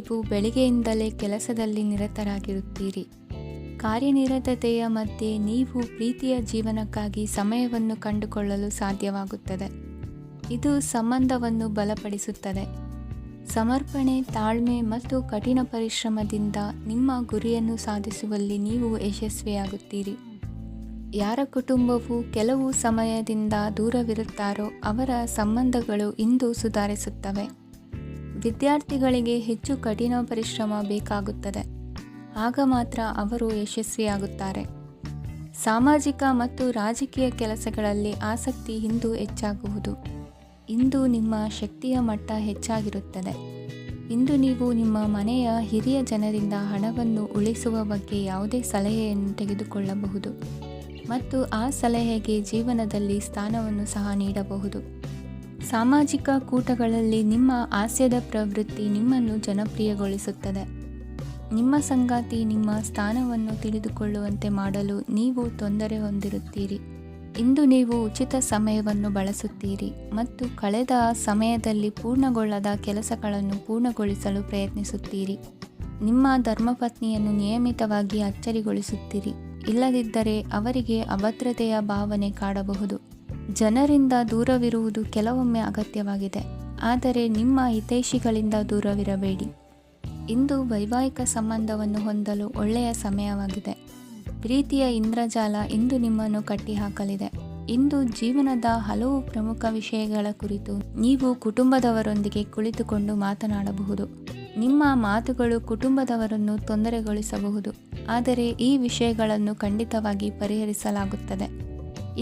ನೀವು ಬೆಳಿಗ್ಗೆಯಿಂದಲೇ ಕೆಲಸದಲ್ಲಿ ನಿರತರಾಗಿರುತ್ತೀರಿ. ಕಾರ್ಯನಿರತತೆಯ ಮಧ್ಯೆ ನೀವು ಪ್ರೀತಿಯ ಜೀವನಕ್ಕಾಗಿ ಸಮಯವನ್ನು ಕಂಡುಕೊಳ್ಳಲು ಸಾಧ್ಯವಾಗುತ್ತದೆ. ಇದು ಸಂಬಂಧವನ್ನು ಬಲಪಡಿಸುತ್ತದೆ. ಸಮರ್ಪಣೆ, ತಾಳ್ಮೆ ಮತ್ತು ಕಠಿಣ ಪರಿಶ್ರಮದಿಂದ ನಿಮ್ಮ ಗುರಿಯನ್ನು ಸಾಧಿಸುವಲ್ಲಿ ನೀವು ಯಶಸ್ವಿಯಾಗುತ್ತೀರಿ. ಯಾರ ಕುಟುಂಬವು ಕೆಲವು ಸಮಯದಿಂದ ದೂರವಿರುತ್ತಾರೋ ಅವರ ಸಂಬಂಧಗಳು ಇಂದು ಸುಧಾರಿಸುತ್ತವೆ. ವಿದ್ಯಾರ್ಥಿಗಳಿಗೆ ಹೆಚ್ಚು ಕಠಿಣ ಪರಿಶ್ರಮ ಬೇಕಾಗುತ್ತದೆ. ಆಗ ಮಾತ್ರ ಅವರು ಯಶಸ್ವಿಯಾಗುತ್ತಾರೆ. ಸಾಮಾಜಿಕ ಮತ್ತು ರಾಜಕೀಯ ಕೆಲಸಗಳಲ್ಲಿ ಆಸಕ್ತಿ ಇಂದು ಹೆಚ್ಚಾಗುವುದು. ಇಂದು ನಿಮ್ಮ ಶಕ್ತಿಯ ಮಟ್ಟ ಹೆಚ್ಚಾಗಿರುತ್ತದೆ. ಇಂದು ನೀವು ನಿಮ್ಮ ಮನೆಯ ಹಿರಿಯ ಜನರಿಂದ ಹಣವನ್ನು ಉಳಿಸುವ ಬಗ್ಗೆ ಯಾವುದೇ ಸಲಹೆಯನ್ನು ತೆಗೆದುಕೊಳ್ಳಬಹುದು ಮತ್ತು ಆ ಸಲಹೆಗೆ ಜೀವನದಲ್ಲಿ ಸ್ಥಾನವನ್ನು ಸಹ ನೀಡಬಹುದು. ಸಾಮಾಜಿಕ ಕೂಟಗಳಲ್ಲಿ ನಿಮ್ಮ ಹಾಸ್ಯದ ಪ್ರವೃತ್ತಿ ನಿಮ್ಮನ್ನು ಜನಪ್ರಿಯಗೊಳಿಸುತ್ತದೆ. ನಿಮ್ಮ ಸಂಗಾತಿ ನಿಮ್ಮ ಸ್ಥಾನವನ್ನು ತಿಳಿದುಕೊಳ್ಳುವಂತೆ ಮಾಡಲು ನೀವು ತೊಂದರೆ ಹೊಂದಿರುತ್ತೀರಿ. ಇಂದು ನೀವು ಉಚಿತ ಸಮಯವನ್ನು ಬಳಸುತ್ತೀರಿ ಮತ್ತು ಕಳೆದ ಸಮಯದಲ್ಲಿ ಪೂರ್ಣಗೊಳ್ಳದ ಕೆಲಸಗಳನ್ನು ಪೂರ್ಣಗೊಳಿಸಲು ಪ್ರಯತ್ನಿಸುತ್ತೀರಿ. ನಿಮ್ಮ ಧರ್ಮಪತ್ನಿಯನ್ನು ನಿಯಮಿತವಾಗಿ ಅಚ್ಚರಿಗೊಳಿಸುತ್ತೀರಿ. ಇಲ್ಲದಿದ್ದರೆ ಅವರಿಗೆ ಅಭದ್ರತೆಯ ಭಾವನೆ ಕಾಡಬಹುದು. ಜನರಿಂದ ದೂರವಿರುವುದು ಕೆಲವೊಮ್ಮೆ ಅಗತ್ಯವಾಗಿದೆ, ಆದರೆ ನಿಮ್ಮ ಹಿತೈಷಿಗಳಿಂದ ದೂರವಿರಬೇಡಿ. ಇಂದು ವೈವಾಹಿಕ ಸಂಬಂಧವನ್ನು ಹೊಂದಲು ಒಳ್ಳೆಯ ಸಮಯವಾಗಿದೆ. ಪ್ರೀತಿಯ ಇಂದ್ರಜಾಲ ಇಂದು ನಿಮ್ಮನ್ನು ಕಟ್ಟಿಹಾಕಲಿದೆ. ಇಂದು ಜೀವನದ ಹಲವು ಪ್ರಮುಖ ವಿಷಯಗಳ ಕುರಿತು ನೀವು ಕುಟುಂಬದವರೊಂದಿಗೆ ಕುಳಿತುಕೊಂಡು ಮಾತನಾಡಬಹುದು. ನಿಮ್ಮ ಮಾತುಗಳು ಕುಟುಂಬದವರನ್ನು ತೊಂದರೆಗೊಳಿಸಬಹುದು, ಆದರೆ ಈ ವಿಷಯಗಳನ್ನು ಖಂಡಿತವಾಗಿ ಪರಿಹರಿಸಲಾಗುತ್ತದೆ.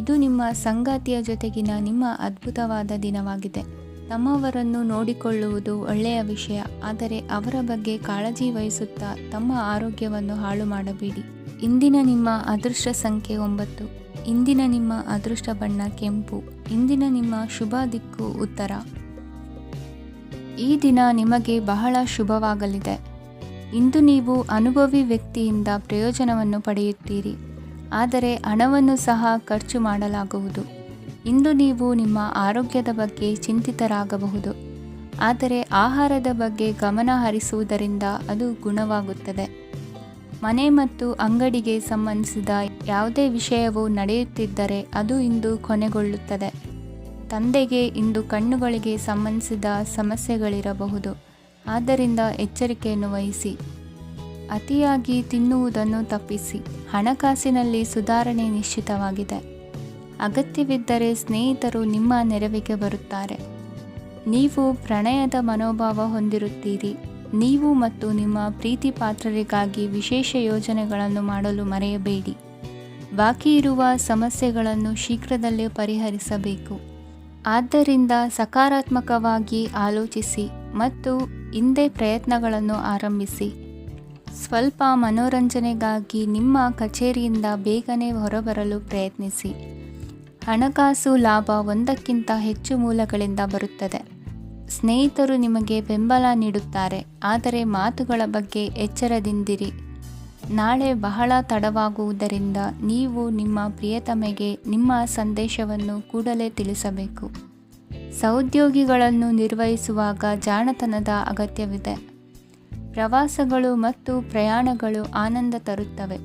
ಇದು ನಿಮ್ಮ ಸಂಗಾತಿಯ ಜೊತೆಗಿನ ನಿಮ್ಮ ಅದ್ಭುತವಾದ ದಿನವಾಗಿದೆ. ತಮ್ಮವರನ್ನು ನೋಡಿಕೊಳ್ಳುವುದು ಒಳ್ಳೆಯ ವಿಷಯ, ಆದರೆ ಅವರ ಬಗ್ಗೆ ಕಾಳಜಿ ವಹಿಸುತ್ತಾ ತಮ್ಮ ಆರೋಗ್ಯವನ್ನು ಹಾಳು ಮಾಡಬೇಡಿ. ಇಂದಿನ ನಿಮ್ಮ ಅದೃಷ್ಟ ಸಂಖ್ಯೆ 9. ಇಂದಿನ ನಿಮ್ಮ ಅದೃಷ್ಟ ಬಣ್ಣ ಕೆಂಪು. ಇಂದಿನ ನಿಮ್ಮ ಶುಭ ದಿಕ್ಕು ಉತ್ತರ. ಈ ದಿನ ನಿಮಗೆ ಬಹಳ ಶುಭವಾಗಲಿದೆ. ಇಂದು ನೀವು ಅನುಭವಿ ವ್ಯಕ್ತಿಯಿಂದ ಪ್ರಯೋಜನವನ್ನು ಪಡೆಯುತ್ತೀರಿ, ಆದರೆ ಹಣವನ್ನು ಸಹ ಖರ್ಚು ಮಾಡಲಾಗುವುದು. ಇಂದು ನೀವು ನಿಮ್ಮ ಆರೋಗ್ಯದ ಬಗ್ಗೆ ಚಿಂತಿತರಾಗಬಹುದು, ಆದರೆ ಆಹಾರದ ಬಗ್ಗೆ ಗಮನ ಹರಿಸುವುದರಿಂದ ಅದು ಗುಣವಾಗುತ್ತದೆ. ಮನೆ ಮತ್ತು ಅಂಗಡಿಗೆ ಸಂಬಂಧಿಸಿದ ಯಾವುದೇ ವಿಷಯವು ನಡೆಯುತ್ತಿದ್ದರೆ ಅದು ಇಂದು ಕೊನೆಗೊಳ್ಳುತ್ತದೆ. ತಂದೆಗೆ ಇಂದು ಕಣ್ಣುಗಳಿಗೆ ಸಂಬಂಧಿಸಿದ ಸಮಸ್ಯೆಗಳಿರಬಹುದು, ಆದ್ದರಿಂದ ಎಚ್ಚರಿಕೆಯನ್ನು ವಹಿಸಿ. ಅತಿಯಾಗಿ ತಿನ್ನುವುದನ್ನು ತಪ್ಪಿಸಿ. ಹಣಕಾಸಿನಲ್ಲಿ ಸುಧಾರಣೆ ನಿಶ್ಚಿತವಾಗಿದೆ. ಅಗತ್ಯವಿದ್ದರೆ ಸ್ನೇಹಿತರು ನಿಮ್ಮ ನೆರವಿಗೆ ಬರುತ್ತಾರೆ. ನೀವು ಪ್ರಣಯದ ಮನೋಭಾವ ಹೊಂದಿರುತ್ತೀರಿ. ನೀವು ಮತ್ತು ನಿಮ್ಮ ಪ್ರೀತಿ ಪಾತ್ರರಿಗಾಗಿ ವಿಶೇಷ ಯೋಜನೆಗಳನ್ನು ಮಾಡಲು ಮರೆಯಬೇಡಿ. ಬಾಕಿ ಇರುವ ಸಮಸ್ಯೆಗಳನ್ನು ಶೀಘ್ರದಲ್ಲೇ ಪರಿಹರಿಸಬೇಕು. ಆದ್ದರಿಂದ ಸಕಾರಾತ್ಮಕವಾಗಿ ಆಲೋಚಿಸಿ ಮತ್ತು ಹಿಂದೆ ಪ್ರಯತ್ನಗಳನ್ನು ಆರಂಭಿಸಿ. ಸ್ವಲ್ಪ ಮನೋರಂಜನೆಗಾಗಿ ನಿಮ್ಮ ಕಚೇರಿಯಿಂದ ಬೇಗನೆ ಹೊರಬರಲು ಪ್ರಯತ್ನಿಸಿ. ಹಣಕಾಸು ಲಾಭ ಒಂದಕ್ಕಿಂತ ಹೆಚ್ಚು ಮೂಲಗಳಿಂದ ಬರುತ್ತದೆ. ಸ್ನೇಹಿತರು ನಿಮಗೆ ಬೆಂಬಲ ನೀಡುತ್ತಾರೆ, ಆದರೆ ಮಾತುಗಳ ಬಗ್ಗೆ ಎಚ್ಚರದಿಂದಿರಿ. ನಾಳೆ ಬಹಳ ತಡವಾಗುವುದರಿಂದ ನೀವು ನಿಮ್ಮ ಪ್ರಿಯತಮೆಗೆ ನಿಮ್ಮ ಸಂದೇಶವನ್ನು ಕೂಡಲೇ ತಿಳಿಸಬೇಕು. ಸಹೋದ್ಯೋಗಿಗಳನ್ನು ನಿರ್ವಹಿಸುವಾಗ ಜಾಣತನದ ಅಗತ್ಯವಿದೆ. ಪ್ರವಾಸಗಳು ಮತ್ತು ಪ್ರಯಾಣಗಳು ಆನಂದ ತರುತ್ತವೆ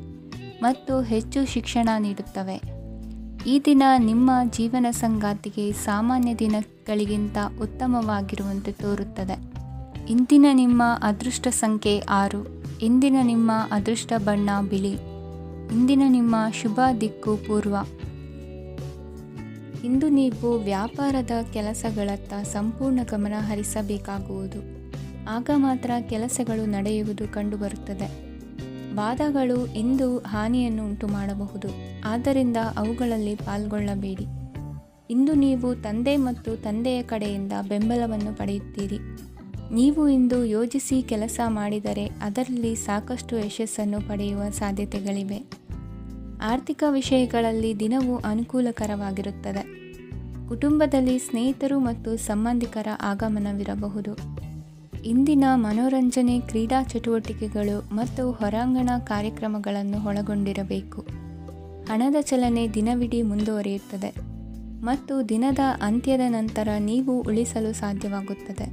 ಮತ್ತು ಹೆಚ್ಚು ಶಿಕ್ಷಣ ನೀಡುತ್ತವೆ. ಈ ದಿನ ನಿಮ್ಮ ಜೀವನ ಸಂಗಾತಿಗೆ ಸಾಮಾನ್ಯ ದಿನಗಳಿಗಿಂತ ಉತ್ತಮವಾಗಿರುವಂತೆ ತೋರುತ್ತದೆ. ಇಂದಿನ ನಿಮ್ಮ ಅದೃಷ್ಟ ಸಂಖ್ಯೆ 6. ಇಂದಿನ ನಿಮ್ಮ ಅದೃಷ್ಟ ಬಣ್ಣ ಬಿಳಿ. ಇಂದಿನ ನಿಮ್ಮ ಶುಭ ದಿಕ್ಕು ಪೂರ್ವ. ಇಂದು ನೀವು ವ್ಯಾಪಾರದ ಕೆಲಸಗಳತ್ತ ಸಂಪೂರ್ಣ ಗಮನ ಹರಿಸಬೇಕಾಗುವುದು. ಆಗ ಮಾತ್ರ ಕೆಲಸಗಳು ನಡೆಯುವುದು ಕಂಡುಬರುತ್ತದೆ. ವಾದಗಳು ಇಂದು ಹಾನಿಯನ್ನು ಉಂಟು ಮಾಡಬಹುದು, ಆದ್ದರಿಂದ ಅವುಗಳಲ್ಲಿ ಪಾಲ್ಗೊಳ್ಳಬೇಡಿ. ಇಂದು ನೀವು ತಂದೆ ಮತ್ತು ತಂದೆಯ ಕಡೆಯಿಂದ ಬೆಂಬಲವನ್ನು ಪಡೆಯುತ್ತೀರಿ. ನೀವು ಇಂದು ಯೋಜಿಸಿ ಕೆಲಸ ಮಾಡಿದರೆ ಅದರಲ್ಲಿ ಸಾಕಷ್ಟು ಯಶಸ್ಸನ್ನು ಪಡೆಯುವ ಸಾಧ್ಯತೆಗಳಿವೆ. ಆರ್ಥಿಕ ವಿಷಯಗಳಲ್ಲಿ ದಿನವು ಅನುಕೂಲಕರವಾಗಿರುತ್ತದೆ. ಕುಟುಂಬದಲ್ಲಿ ಸ್ನೇಹಿತರು ಮತ್ತು ಸಂಬಂಧಿಕರ ಆಗಮನವಿರಬಹುದು. ಇಂದಿನ ಮನೋರಂಜನೆ ಕ್ರೀಡಾ ಚಟುವಟಿಕೆಗಳು ಮತ್ತು ಹೊರಾಂಗಣ ಕಾರ್ಯಕ್ರಮಗಳನ್ನು ಒಳಗೊಂಡಿರಬೇಕು. ಹಣದ ಚಲನೆ ದಿನವಿಡೀ ಮುಂದುವರಿಯುತ್ತದೆ ಮತ್ತು ದಿನದ ಅಂತ್ಯದ ನಂತರ ನೀವು ಉಳಿಸಲು ಸಾಧ್ಯವಾಗುತ್ತದೆ.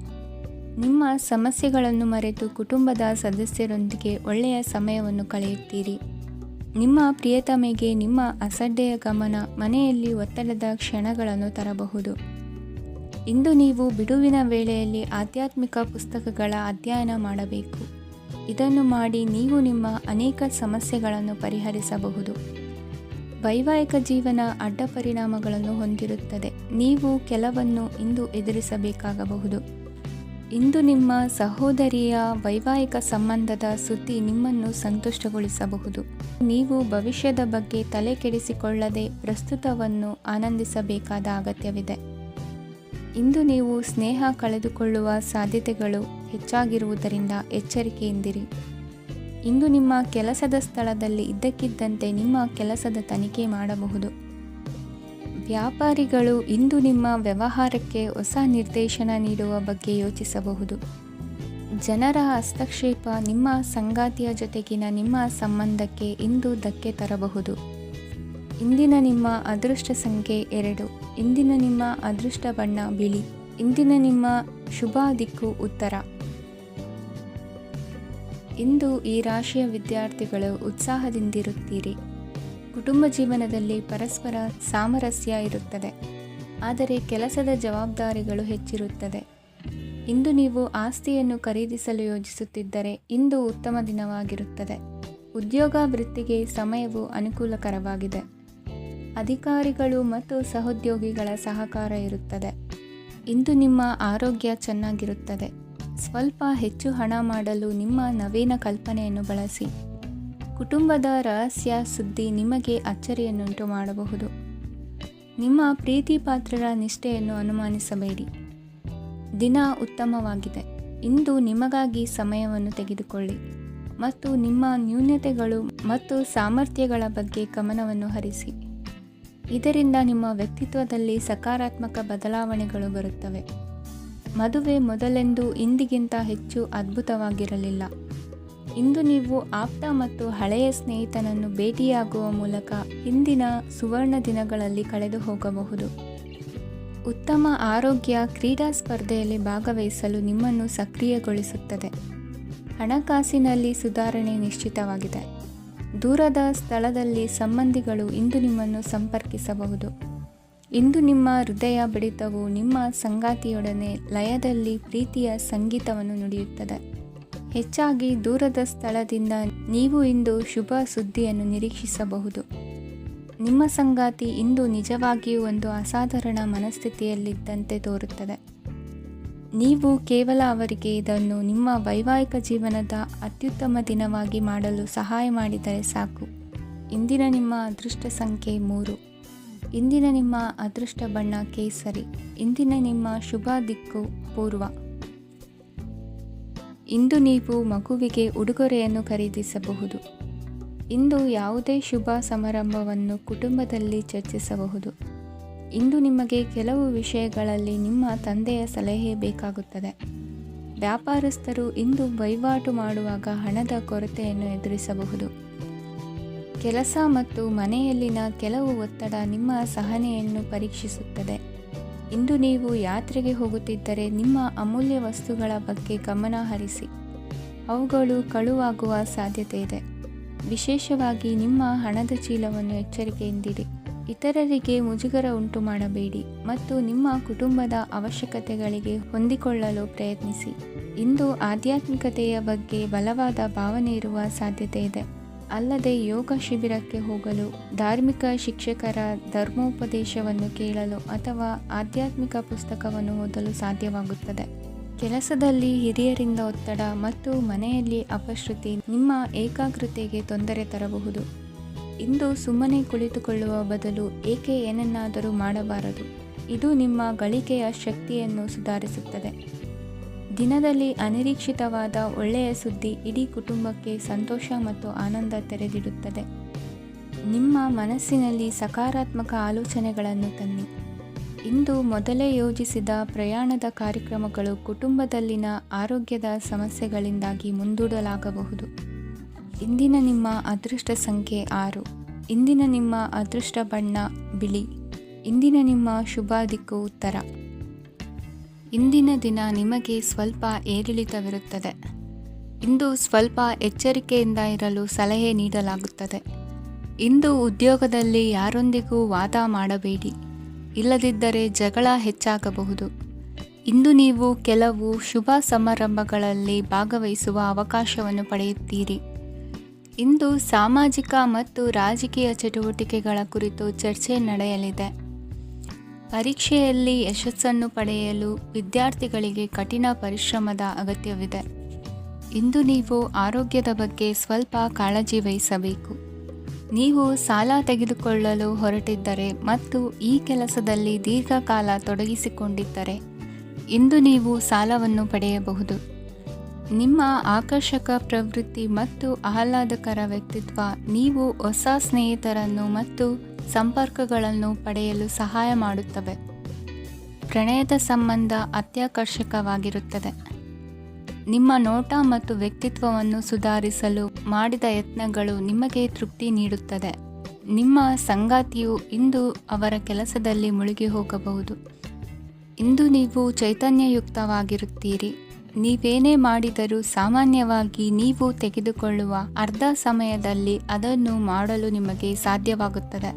ನಿಮ್ಮ ಸಮಸ್ಯೆಗಳನ್ನು ಮರೆತು ಕುಟುಂಬದ ಸದಸ್ಯರೊಂದಿಗೆ ಒಳ್ಳೆಯ ಸಮಯವನ್ನು ಕಳೆಯುತ್ತೀರಿ. ನಿಮ್ಮ ಪ್ರಿಯತಮೆಗೆ ನಿಮ್ಮ ಅಸಡ್ಡೆಯ ಗಮನ ಮನೆಯಲ್ಲಿ ಒತ್ತಡದ ಕ್ಷಣಗಳನ್ನು ತರಬಹುದು. ಇಂದು ನೀವು ಬಿಡುವಿನ ವೇಳೆಯಲ್ಲಿ ಆಧ್ಯಾತ್ಮಿಕ ಪುಸ್ತಕಗಳ ಅಧ್ಯಯನ ಮಾಡಬೇಕು. ಇದನ್ನು ಮಾಡಿ ನೀವು ನಿಮ್ಮ ಅನೇಕ ಸಮಸ್ಯೆಗಳನ್ನು ಪರಿಹರಿಸಬಹುದು. ವೈವಾಹಿಕ ಜೀವನ ಅಡ್ಡ ಪರಿಣಾಮಗಳನ್ನು ಹೊಂದಿರುತ್ತದೆ. ನೀವು ಕೆಲವನ್ನು ಇಂದು ಎದುರಿಸಬೇಕಾಗಬಹುದು. ಇಂದು ನಿಮ್ಮ ಸಹೋದರಿಯ ವೈವಾಹಿಕ ಸಂಬಂಧದ ಸುದ್ದಿ ನಿಮ್ಮನ್ನು ಸಂತುಷ್ಟಗೊಳಿಸಬಹುದು. ನೀವು ಭವಿಷ್ಯದ ಬಗ್ಗೆ ತಲೆ ಕೆಡಿಸಿಕೊಳ್ಳದೆ ಪ್ರಸ್ತುತವನ್ನು ಆನಂದಿಸಬೇಕಾದ ಅಗತ್ಯವಿದೆ. ಇಂದು ನೀವು ಸ್ನೇಹ ಕಳೆದುಕೊಳ್ಳುವ ಸಾಧ್ಯತೆಗಳು ಹೆಚ್ಚಾಗಿರುವುದರಿಂದ ಎಚ್ಚರಿಕೆಯಿಂದಿರಿ. ಇಂದು ನಿಮ್ಮ ಕೆಲಸದ ಸ್ಥಳದಲ್ಲಿ ಇದ್ದಕ್ಕಿದ್ದಂತೆ ನಿಮ್ಮ ಕೆಲಸದ ತನಿಖೆ ಮಾಡಬಹುದು. ವ್ಯಾಪಾರಿಗಳು ಇಂದು ನಿಮ್ಮ ವ್ಯವಹಾರಕ್ಕೆ ಹೊಸ ನಿರ್ದೇಶನ ನೀಡುವ ಬಗ್ಗೆ ಯೋಚಿಸಬಹುದು. ಜನರ ಹಸ್ತಕ್ಷೇಪ ನಿಮ್ಮ ಸಂಗಾತಿಯ ಜೊತೆಗಿನ ನಿಮ್ಮ ಸಂಬಂಧಕ್ಕೆ ಇಂದು ಧಕ್ಕೆ ತರಬಹುದು. ಇಂದಿನ ನಿಮ್ಮ ಅದೃಷ್ಟ ಸಂಖ್ಯೆ 2. ಇಂದಿನ ನಿಮ್ಮ ಅದೃಷ್ಟ ಬಣ್ಣ ಬಿಳಿ. ಇಂದಿನ ನಿಮ್ಮ ಶುಭ ದಿಕ್ಕು ಉತ್ತರ. ಇಂದು ಈ ರಾಶಿಯ ವಿದ್ಯಾರ್ಥಿಗಳು ಉತ್ಸಾಹದಿಂದಿರುತ್ತೀರಿ. ಕುಟುಂಬ ಜೀವನದಲ್ಲಿ ಪರಸ್ಪರ ಸಾಮರಸ್ಯ ಇರುತ್ತದೆ, ಆದರೆ ಕೆಲಸದ ಜವಾಬ್ದಾರಿಗಳು ಹೆಚ್ಚಿರುತ್ತದೆ. ಇಂದು ನೀವು ಆಸ್ತಿಯನ್ನು ಖರೀದಿಸಲು ಯೋಜಿಸುತ್ತಿದ್ದರೆ ಇಂದು ಉತ್ತಮ ದಿನವಾಗಿರುತ್ತದೆ. ಉದ್ಯೋಗ ವೃತ್ತಿಗೆ ಸಮಯವು ಅನುಕೂಲಕರವಾಗಿದೆ. ಅಧಿಕಾರಿಗಳು ಮತ್ತು ಸಹೋದ್ಯೋಗಿಗಳ ಸಹಕಾರ ಇರುತ್ತದೆ. ಇಂದು ನಿಮ್ಮ ಆರೋಗ್ಯ ಚೆನ್ನಾಗಿರುತ್ತದೆ. ಸ್ವಲ್ಪ ಹೆಚ್ಚು ಹಣ ಮಾಡಲು ನಿಮ್ಮ ನವೀನ ಕಲ್ಪನೆಯನ್ನು ಬಳಸಿ. ಕುಟುಂಬದ ರಹಸ್ಯ ಸುದ್ದಿ ನಿಮಗೆ ಅಚ್ಚರಿಯನ್ನುಂಟು ಮಾಡಬಹುದು. ನಿಮ್ಮ ಪ್ರೀತಿ ಪಾತ್ರರ ನಿಷ್ಠೆಯನ್ನು ಅನುಮಾನಿಸಬೇಡಿ. ದಿನ ಉತ್ತಮವಾಗಿದೆ. ಇಂದು ನಿಮಗಾಗಿ ಸಮಯವನ್ನು ತೆಗೆದುಕೊಳ್ಳಿ ಮತ್ತು ನಿಮ್ಮ ನ್ಯೂನತೆಗಳು ಮತ್ತು ಸಾಮರ್ಥ್ಯಗಳ ಬಗ್ಗೆ ಗಮನವನ್ನು ಹರಿಸಿ. ಇದರಿಂದ ನಿಮ್ಮ ವ್ಯಕ್ತಿತ್ವದಲ್ಲಿ ಸಕಾರಾತ್ಮಕ ಬದಲಾವಣೆಗಳು ಬರುತ್ತವೆ. ಮದುವೆ ಮೊದಲೆಂದು ಇಂದಿಗಿಂತ ಹೆಚ್ಚು ಅದ್ಭುತವಾಗಿರಲಿಲ್ಲ. ಇಂದು ನೀವು ಆಪ್ತ ಮತ್ತು ಹಳೆಯ ಸ್ನೇಹಿತನನ್ನು ಭೇಟಿಯಾಗುವ ಮೂಲಕ ಹಿಂದಿನ ಸುವರ್ಣ ದಿನಗಳಲ್ಲಿ ಕಳೆದು ಹೋಗಬಹುದು. ಉತ್ತಮ ಆರೋಗ್ಯ ಕ್ರೀಡಾ ಸ್ಪರ್ಧೆಯಲ್ಲಿ ಭಾಗವಹಿಸಲು ನಿಮ್ಮನ್ನು ಸಕ್ರಿಯಗೊಳಿಸುತ್ತದೆ. ಹಣಕಾಸಿನಲ್ಲಿ ಸುಧಾರಣೆ ನಿಶ್ಚಿತವಾಗಿದೆ. ದೂರದ ಸ್ಥಳದಲ್ಲಿ ಸಂಬಂಧಿಗಳು ಇಂದು ನಿಮ್ಮನ್ನು ಸಂಪರ್ಕಿಸಬಹುದು. ಇಂದು ನಿಮ್ಮ ಹೃದಯ ಬಡಿತವು ನಿಮ್ಮ ಸಂಗಾತಿಯೊಡನೆ ಲಯದಲ್ಲಿ ಪ್ರೀತಿಯ ಸಂಗೀತವನ್ನು ನುಡಿಯುತ್ತದೆ. ಹೆಚ್ಚಾಗಿ ದೂರದ ಸ್ಥಳದಿಂದ ನೀವು ಇಂದು ಶುಭ ಸುದ್ದಿಯನ್ನು ನಿರೀಕ್ಷಿಸಬಹುದು. ನಿಮ್ಮ ಸಂಗಾತಿ ಇಂದು ನಿಜವಾಗಿಯೂ ಒಂದು ಅಸಾಧಾರಣ ಮನಸ್ಥಿತಿಯಲ್ಲಿದ್ದಂತೆ ತೋರುತ್ತದೆ. ನೀವು ಕೇವಲ ಅವರಿಗೆ ಇದನ್ನು ನಿಮ್ಮ ವೈವಾಹಿಕ ಜೀವನದ ಅತ್ಯುತ್ತಮ ದಿನವಾಗಿ ಮಾಡಲು ಸಹಾಯ ಮಾಡಿದರೆ ಸಾಕು. ಇಂದಿನ ನಿಮ್ಮ ಅದೃಷ್ಟ ಸಂಖ್ಯೆ 3. ಇಂದಿನ ನಿಮ್ಮ ಅದೃಷ್ಟ ಬಣ್ಣ ಕೇಸರಿ. ಇಂದಿನ ನಿಮ್ಮ ಶುಭ ದಿಕ್ಕು ಪೂರ್ವ. ಇಂದು ನೀವು ಮಗುವಿಗೆ ಉಡುಗೊರೆಯನ್ನು ಖರೀದಿಸಬಹುದು. ಇಂದು ಯಾವುದೇ ಶುಭ ಸಮಾರಂಭವನ್ನು ಕುಟುಂಬದಲ್ಲಿ ಚರ್ಚಿಸಬಹುದು. ಇಂದು ನಿಮಗೆ ಕೆಲವು ವಿಷಯಗಳಲ್ಲಿ ನಿಮ್ಮ ತಂದೆಯ ಸಲಹೆ ಬೇಕಾಗುತ್ತದೆ. ವ್ಯಾಪಾರಸ್ಥರು ಇಂದು ವಹಿವಾಟು ಮಾಡುವಾಗ ಹಣದ ಕೊರತೆಯನ್ನು ಎದುರಿಸಬಹುದು. ಕೆಲಸ ಮತ್ತು ಮನೆಯಲ್ಲಿನ ಕೆಲವು ಒತ್ತಡ ನಿಮ್ಮ ಸಹನೆಯನ್ನು ಪರೀಕ್ಷಿಸುತ್ತದೆ. ಇಂದು ನೀವು ಯಾತ್ರೆಗೆ ಹೋಗುತ್ತಿದ್ದರೆ ನಿಮ್ಮ ಅಮೂಲ್ಯ ವಸ್ತುಗಳ ಬಗ್ಗೆ ಗಮನ ಹರಿಸಿ. ಅವುಗಳು ಕಳುವಾಗುವ ಸಾಧ್ಯತೆ ಇದೆ. ವಿಶೇಷವಾಗಿ ನಿಮ್ಮ ಹಣದ ಚೀಲವನ್ನು ಎಚ್ಚರಿಕೆಯಿಂದಿಡಿ. ಇತರರಿಗೆ ಮುಜುಗರ ಉಂಟು ಮಾಡಬೇಡಿ ಮತ್ತು ನಿಮ್ಮ ಕುಟುಂಬದ ಅವಶ್ಯಕತೆಗಳಿಗೆ ಹೊಂದಿಕೊಳ್ಳಲು ಪ್ರಯತ್ನಿಸಿ. ಇಂದು ಆಧ್ಯಾತ್ಮಿಕತೆಯ ಬಗ್ಗೆ ಬಲವಾದ ಭಾವನೆ ಇರುವ ಸಾಧ್ಯತೆ ಇದೆ. ಅಲ್ಲದೆ ಯೋಗ ಶಿಬಿರಕ್ಕೆ ಹೋಗಲು, ಧಾರ್ಮಿಕ ಶಿಕ್ಷಕರ ಧರ್ಮೋಪದೇಶವನ್ನು ಕೇಳಲು ಅಥವಾ ಆಧ್ಯಾತ್ಮಿಕ ಪುಸ್ತಕವನ್ನು ಓದಲು ಸಾಧ್ಯವಾಗುತ್ತದೆ. ಕೆಲಸದಲ್ಲಿ ಹಿರಿಯರಿಂದ ಒತ್ತಡ ಮತ್ತು ಮನೆಯಲ್ಲಿ ಅಪಶ್ರುತಿ ನಿಮ್ಮ ಏಕಾಗ್ರತೆಗೆ ತೊಂದರೆ ತರಬಹುದು. ಇಂದು ಸುಮ್ಮನೆ ಕುಳಿತುಕೊಳ್ಳುವ ಬದಲು ಏಕೆ ಏನನ್ನಾದರೂ ಮಾಡಬಾರದು. ಇದು ನಿಮ್ಮ ಗಳಿಕೆಯ ಶಕ್ತಿಯನ್ನು ಸುಧಾರಿಸುತ್ತದೆ. ದಿನದಲ್ಲಿ ಅನಿರೀಕ್ಷಿತವಾದ ಒಳ್ಳೆಯ ಸುದ್ದಿ ಇಡೀ ಕುಟುಂಬಕ್ಕೆ ಸಂತೋಷ ಮತ್ತು ಆನಂದ ತೆರೆದಿಡುತ್ತದೆ. ನಿಮ್ಮ ಮನಸ್ಸಿನಲ್ಲಿ ಸಕಾರಾತ್ಮಕ ಆಲೋಚನೆಗಳನ್ನು ತನ್ನಿ. ಇಂದು ಮೊದಲೇ ಯೋಜಿಸಿದ ಪ್ರಯಾಣದ ಕಾರ್ಯಕ್ರಮಗಳು ಕುಟುಂಬದಲ್ಲಿನ ಆರೋಗ್ಯದ ಸಮಸ್ಯೆಗಳಿಂದಾಗಿ ಮುಂದೂಡಲಾಗಬಹುದು. ಇಂದಿನ ನಿಮ್ಮ ಅದೃಷ್ಟ ಸಂಖ್ಯೆ 6. ಇಂದಿನ ನಿಮ್ಮ ಅದೃಷ್ಟ ಬಣ್ಣ ಬಿಳಿ. ಇಂದಿನ ನಿಮ್ಮ ಶುಭ ದಿಕ್ಕು ಉತ್ತರ. ಇಂದಿನ ದಿನ ನಿಮಗೆ ಸ್ವಲ್ಪ ಏರಿಳಿತವಿರುತ್ತದೆ. ಇಂದು ಸ್ವಲ್ಪ ಎಚ್ಚರಿಕೆಯಿಂದ ಇರಲು ಸಲಹೆ ನೀಡಲಾಗುತ್ತದೆ. ಇಂದು ಉದ್ಯೋಗದಲ್ಲಿ ಯಾರೊಂದಿಗೂ ವಾದ ಮಾಡಬೇಡಿ, ಇಲ್ಲದಿದ್ದರೆ ಜಗಳ ಹೆಚ್ಚಾಗಬಹುದು. ಇಂದು ನೀವು ಕೆಲವು ಶುಭ ಸಮಾರಂಭಗಳಲ್ಲಿ ಭಾಗವಹಿಸುವ ಅವಕಾಶವನ್ನು ಪಡೆಯುತ್ತೀರಿ. ಇಂದು ಸಾಮಾಜಿಕ ಮತ್ತು ರಾಜಕೀಯ ಚಟುವಟಿಕೆಗಳ ಕುರಿತು ಚರ್ಚೆ ನಡೆಯಲಿದೆ. ಪರೀಕ್ಷೆಯಲ್ಲಿ ಯಶಸ್ಸನ್ನು ಪಡೆಯಲು ವಿದ್ಯಾರ್ಥಿಗಳಿಗೆ ಕಠಿಣ ಪರಿಶ್ರಮದ ಅಗತ್ಯವಿದೆ. ಇಂದು ನೀವು ಆರೋಗ್ಯದ ಬಗ್ಗೆ ಸ್ವಲ್ಪ ಕಾಳಜಿ ವಹಿಸಬೇಕು. ನೀವು ಸಾಲ ತೆಗೆದುಕೊಳ್ಳಲು ಹೊರಟಿದ್ದರೆ ಮತ್ತು ಈ ಕೆಲಸದಲ್ಲಿ ದೀರ್ಘಕಾಲ ತೊಡಗಿಸಿಕೊಂಡಿದ್ದರೆ ಇಂದು ನೀವು ಸಾಲವನ್ನು ಪಡೆಯಬಹುದು. ನಿಮ್ಮ ಆಕರ್ಷಕ ಪ್ರವೃತ್ತಿ ಮತ್ತು ಆಹ್ಲಾದಕರ ವ್ಯಕ್ತಿತ್ವ ನೀವು ಹೊಸ ಸ್ನೇಹಿತರನ್ನು ಮತ್ತು ಸಂಪರ್ಕಗಳನ್ನು ಪಡೆಯಲು ಸಹಾಯ ಮಾಡುತ್ತವೆ. ಪ್ರಣಯದ ಸಂಬಂಧ ಅತ್ಯಾಕರ್ಷಕವಾಗಿರುತ್ತದೆ. ನಿಮ್ಮ ನೋಟ ಮತ್ತು ವ್ಯಕ್ತಿತ್ವವನ್ನು ಸುಧಾರಿಸಲು ಮಾಡಿದ ಯತ್ನಗಳು ನಿಮಗೆ ತೃಪ್ತಿ ನೀಡುತ್ತದೆ. ನಿಮ್ಮ ಸಂಗಾತಿಯು ಇಂದು ಅವರ ಕೆಲಸದಲ್ಲಿ ಮುಳುಗಿ ಹೋಗಬಹುದು. ಇಂದು ನೀವು ಚೈತನ್ಯಯುಕ್ತವಾಗಿರುತ್ತೀರಿ. ನೀವೇನೇ ಮಾಡಿದರೂ ಸಾಮಾನ್ಯವಾಗಿ ನೀವು ತೆಗೆದುಕೊಳ್ಳುವ ಅರ್ಧ ಸಮಯದಲ್ಲಿ ಅದನ್ನು ಮಾಡಲು ನಿಮಗೆ ಸಾಧ್ಯವಾಗುತ್ತದೆ.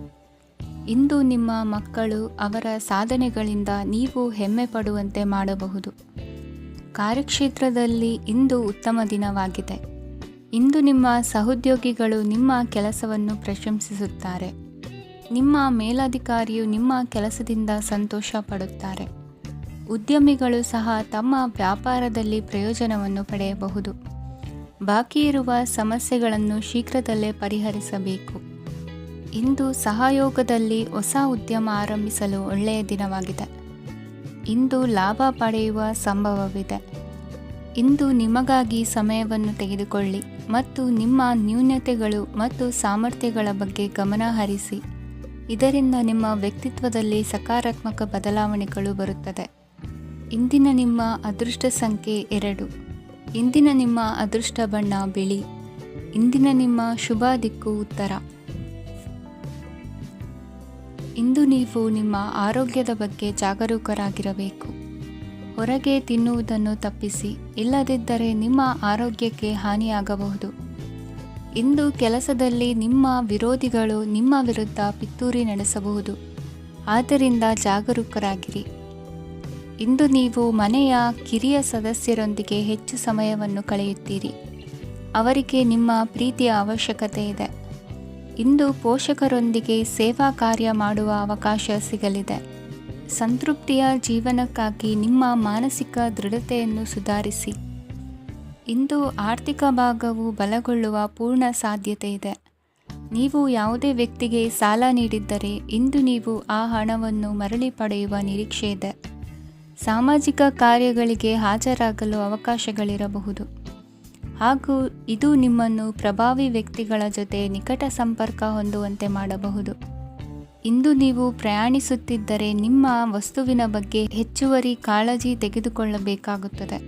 ಇಂದು ನಿಮ್ಮ ಮಕ್ಕಳು ಅವರ ಸಾಧನೆಗಳಿಂದ ನೀವು ಹೆಮ್ಮೆ ಪಡುವಂತೆ ಮಾಡಬಹುದು. ಕಾರ್ಯಕ್ಷೇತ್ರದಲ್ಲಿ ಇಂದು ಉತ್ತಮ ದಿನವಾಗಿದೆ. ಇಂದು ನಿಮ್ಮ ಸಹೋದ್ಯೋಗಿಗಳು ನಿಮ್ಮ ಕೆಲಸವನ್ನು ಪ್ರಶಂಸಿಸುತ್ತಾರೆ. ನಿಮ್ಮ ಮೇಲಧಿಕಾರಿಯು ನಿಮ್ಮ ಕೆಲಸದಿಂದ ಸಂತೋಷ ಪಡುತ್ತಾರೆ. ಉದ್ಯಮಿಗಳು ಸಹ ತಮ್ಮ ವ್ಯಾಪಾರದಲ್ಲಿ ಪ್ರಯೋಜನವನ್ನು ಪಡೆಯಬಹುದು. ಬಾಕಿ ಇರುವ ಸಮಸ್ಯೆಗಳನ್ನು ಶೀಘ್ರದಲ್ಲೇ ಪರಿಹರಿಸಬೇಕು. ಇಂದು ಸಹಯೋಗದಲ್ಲಿ ಹೊಸ ಉದ್ಯಮ ಆರಂಭಿಸಲು ಒಳ್ಳೆಯ ದಿನವಾಗಿದೆ. ಇಂದು ಲಾಭ ಪಡೆಯುವ ಸಂಭವವಿದೆ. ಇಂದು ನಿಮಗಾಗಿ ಸಮಯವನ್ನು ತೆಗೆದುಕೊಳ್ಳಿ ಮತ್ತು ನಿಮ್ಮ ನ್ಯೂನತೆಗಳು ಮತ್ತು ಸಾಮರ್ಥ್ಯಗಳ ಬಗ್ಗೆ ಗಮನ ಹರಿಸಿ. ಇದರಿಂದ ನಿಮ್ಮ ವ್ಯಕ್ತಿತ್ವದಲ್ಲಿ ಸಕಾರಾತ್ಮಕ ಬದಲಾವಣೆಗಳು ಬರುತ್ತದೆ. ಇಂದಿನ ನಿಮ್ಮ ಅದೃಷ್ಟ ಸಂಖ್ಯೆ 2. ಇಂದಿನ ನಿಮ್ಮ ಅದೃಷ್ಟ ಬಣ್ಣ ಬಿಳಿ. ಇಂದಿನ ನಿಮ್ಮ ಶುಭ ದಿಕ್ಕು ಉತ್ತರ. ಇಂದು ನೀವು ನಿಮ್ಮ ಆರೋಗ್ಯದ ಬಗ್ಗೆ ಜಾಗರೂಕರಾಗಿರಬೇಕು. ಹೊರಗೆ ತಿನ್ನುವುದನ್ನು ತಪ್ಪಿಸಿ, ಇಲ್ಲದಿದ್ದರೆ ನಿಮ್ಮ ಆರೋಗ್ಯಕ್ಕೆ ಹಾನಿಯಾಗಬಹುದು. ಇಂದು ಕೆಲಸದಲ್ಲಿ ನಿಮ್ಮ ವಿರೋಧಿಗಳು ನಿಮ್ಮ ವಿರುದ್ಧ ಪಿತೂರಿ ನಡೆಸಬಹುದು. ಆದ್ದರಿಂದ ಜಾಗರೂಕರಾಗಿರಿ. ಇಂದು ನೀವು ಮನೆಯ ಕಿರಿಯ ಸದಸ್ಯರೊಂದಿಗೆ ಹೆಚ್ಚು ಸಮಯವನ್ನು ಕಳೆಯುತ್ತೀರಿ. ಅವರಿಗೆ ನಿಮ್ಮ ಪ್ರೀತಿಯ ಅವಶ್ಯಕತೆ ಇದೆ. ಇಂದು ಪೋಷಕರೊಂದಿಗೆ ಸೇವಾ ಕಾರ್ಯ ಮಾಡುವ ಅವಕಾಶ ಸಿಗಲಿದೆ. ಸಂತೃಪ್ತಿಯ ಜೀವನಕ್ಕಾಗಿ ನಿಮ್ಮ ಮಾನಸಿಕ ದೃಢತೆಯನ್ನು ಸುಧಾರಿಸಿ. ಇಂದು ಆರ್ಥಿಕ ಭಾಗವು ಬಲಗೊಳ್ಳುವ ಪೂರ್ಣ ಸಾಧ್ಯತೆ ಇದೆ. ನೀವು ಯಾವುದೇ ವ್ಯಕ್ತಿಗೆ ಸಾಲ ನೀಡಿದ್ದರೆ ಇಂದು ನೀವು ಆ ಹಣವನ್ನು ಮರಳಿ ಪಡೆಯುವ ನಿರೀಕ್ಷೆ ಇದೆ. ಸಾಮಾಜಿಕ ಕಾರ್ಯಗಳಿಗೆ ಹಾಜರಾಗಲು ಅವಕಾಶಗಳಿರಬಹುದು ಹಾಗೂ ಇದು ನಿಮ್ಮನ್ನು ಪ್ರಭಾವಿ ವ್ಯಕ್ತಿಗಳ ಜೊತೆ ನಿಕಟ ಸಂಪರ್ಕ ಹೊಂದುವಂತೆ ಮಾಡಬಹುದು. ಇಂದು ನೀವು ಪ್ರಯಾಣಿಸುತ್ತಿದ್ದರೆ ನಿಮ್ಮ ವಸ್ತುವಿನ ಬಗ್ಗೆ ಹೆಚ್ಚುವರಿ ಕಾಳಜಿ ತೆಗೆದುಕೊಳ್ಳಬೇಕಾಗುತ್ತದೆ.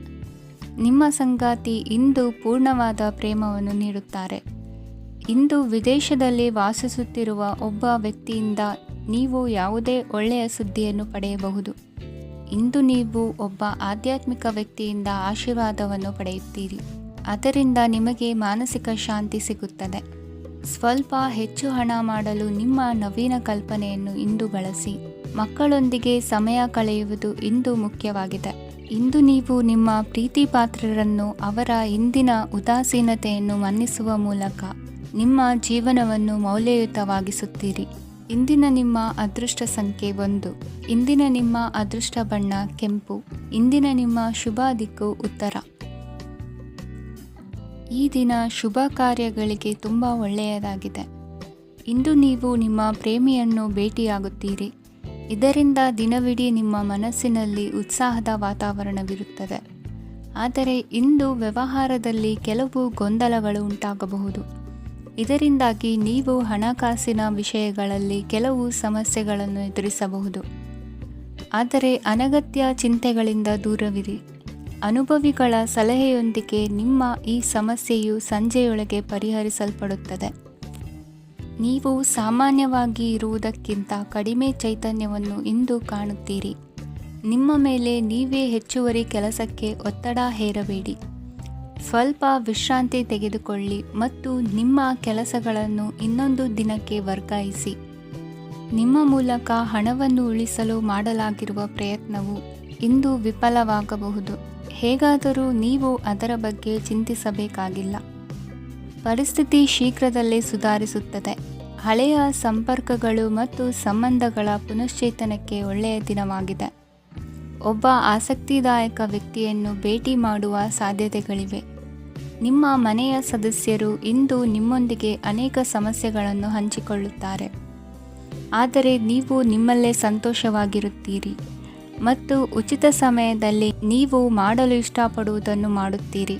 ನಿಮ್ಮ ಸಂಗಾತಿ ಇಂದು ಪೂರ್ಣವಾದ ಪ್ರೇಮವನ್ನು ನೀಡುತ್ತಾರೆ. ಇಂದು ವಿದೇಶದಲ್ಲಿ ವಾಸಿಸುತ್ತಿರುವ ಒಬ್ಬ ವ್ಯಕ್ತಿಯಿಂದ ನೀವು ಯಾವುದೇ ಒಳ್ಳೆಯ ಸುದ್ದಿಯನ್ನು ಪಡೆಯಬಹುದು. ಇಂದು ನೀವು ಒಬ್ಬ ಆಧ್ಯಾತ್ಮಿಕ ವ್ಯಕ್ತಿಯಿಂದ ಆಶೀರ್ವಾದವನ್ನು ಪಡೆಯುತ್ತೀರಿ. ಅದರಿಂದ ನಿಮಗೆ ಮಾನಸಿಕ ಶಾಂತಿ ಸಿಗುತ್ತದೆ. ಸ್ವಲ್ಪ ಹೆಚ್ಚು ಹಣ ಮಾಡಲು ನಿಮ್ಮ ನವೀನ ಕಲ್ಪನೆಯನ್ನು ಇಂದು ಬಳಸಿ. ಮಕ್ಕಳೊಂದಿಗೆ ಸಮಯ ಕಳೆಯುವುದು ಇಂದು ಮುಖ್ಯವಾಗಿದೆ. ಇಂದು ನೀವು ನಿಮ್ಮ ಪ್ರೀತಿ ಪಾತ್ರರನ್ನು ಅವರ ಇಂದಿನ ಉದಾಸೀನತೆಯನ್ನು ಮನ್ನಿಸುವ ಮೂಲಕ ನಿಮ್ಮ ಜೀವನವನ್ನು ಮೌಲ್ಯಯುತವಾಗಿಸುತ್ತೀರಿ. ಇಂದಿನ ನಿಮ್ಮ ಅದೃಷ್ಟ ಸಂಖ್ಯೆ 1. ಇಂದಿನ ನಿಮ್ಮ ಅದೃಷ್ಟ ಬಣ್ಣ ಕೆಂಪು. ಇಂದಿನ ನಿಮ್ಮ ಶುಭ ದಿಕ್ಕು ಉತ್ತರ. ಈ ದಿನ ಶುಭ ಕಾರ್ಯಗಳಿಗೆ ತುಂಬ ಒಳ್ಳೆಯದಾಗಿದೆ. ಇಂದು ನೀವು ನಿಮ್ಮ ಪ್ರೇಮಿಯನ್ನು ಭೇಟಿಯಾಗುತ್ತೀರಿ. ಇದರಿಂದ ದಿನವಿಡೀ ನಿಮ್ಮ ಮನಸ್ಸಿನಲ್ಲಿ ಉತ್ಸಾಹದ ವಾತಾವರಣವಿರುತ್ತದೆ. ಆದರೆ ಇಂದು ವ್ಯವಹಾರದಲ್ಲಿ ಕೆಲವು ಗೊಂದಲಗಳು ಉಂಟಾಗಬಹುದು. ಇದರಿಂದಾಗಿ ನೀವು ಹಣಕಾಸಿನ ವಿಷಯಗಳಲ್ಲಿ ಕೆಲವು ಸಮಸ್ಯೆಗಳನ್ನು ಎದುರಿಸಬಹುದು. ಆದರೆ ಅನಗತ್ಯ ಚಿಂತೆಗಳಿಂದ ದೂರವಿರಿ. ಅನುಭವಿಗಳ ಸಲಹೆಯೊಂದಿಗೆ ನಿಮ್ಮ ಈ ಸಮಸ್ಯೆಯು ಸಂಜೆಯೊಳಗೆ ಪರಿಹರಿಸಲ್ಪಡುತ್ತದೆ. ನೀವು ಸಾಮಾನ್ಯವಾಗಿ ಇರುವುದಕ್ಕಿಂತ ಕಡಿಮೆ ಚೈತನ್ಯವನ್ನು ಇಂದು ಕಾಣುತ್ತೀರಿ. ನಿಮ್ಮ ಮೇಲೆ ನೀವೇ ಹೆಚ್ಚುವರಿ ಕೆಲಸಕ್ಕೆ ಒತ್ತಡ ಹೇರಬೇಡಿ. ಸ್ವಲ್ಪ ವಿಶ್ರಾಂತಿ ತೆಗೆದುಕೊಳ್ಳಿ ಮತ್ತು ನಿಮ್ಮ ಕೆಲಸಗಳನ್ನು ಇನ್ನೊಂದು ದಿನಕ್ಕೆ ವರ್ಗಾಯಿಸಿ. ನಿಮ್ಮ ಮೂಲಕ ಹಣವನ್ನು ಉಳಿಸಲು ಮಾಡಲಾಗಿರುವ ಪ್ರಯತ್ನವು ಇಂದು ವಿಫಲವಾಗಬಹುದು. ಹೇಗಾದರೂ ನೀವು ಅದರ ಬಗ್ಗೆ ಚಿಂತಿಸಬೇಕಾಗಿಲ್ಲ. ಪರಿಸ್ಥಿತಿ ಶೀಘ್ರದಲ್ಲೇ ಸುಧಾರಿಸುತ್ತದೆ. ಹಳೆಯ ಸಂಪರ್ಕಗಳು ಮತ್ತು ಸಂಬಂಧಗಳ ಪುನಶ್ಚೇತನಕ್ಕೆ ಒಳ್ಳೆಯ ದಿನವಾಗಿದೆ. ಒಬ್ಬ ಆಸಕ್ತಿದಾಯಕ ವ್ಯಕ್ತಿಯನ್ನು ಭೇಟಿ ಮಾಡುವ ಸಾಧ್ಯತೆಗಳಿವೆ. ನಿಮ್ಮ ಮನೆಯ ಸದಸ್ಯರು ಇಂದು ನಿಮ್ಮೊಂದಿಗೆ ಅನೇಕ ಸಮಸ್ಯೆಗಳನ್ನು ಹಂಚಿಕೊಳ್ಳುತ್ತಾರೆ. ಆದರೆ ನೀವು ನಿಮ್ಮಲ್ಲೇ ಸಂತೋಷವಾಗಿರುತ್ತೀರಿ ಮತ್ತು ಉಚಿತ ಸಮಯದಲ್ಲಿ ನೀವು ಮಾಡಲು ಇಷ್ಟಪಡುವುದನ್ನು ಮಾಡುತ್ತೀರಿ.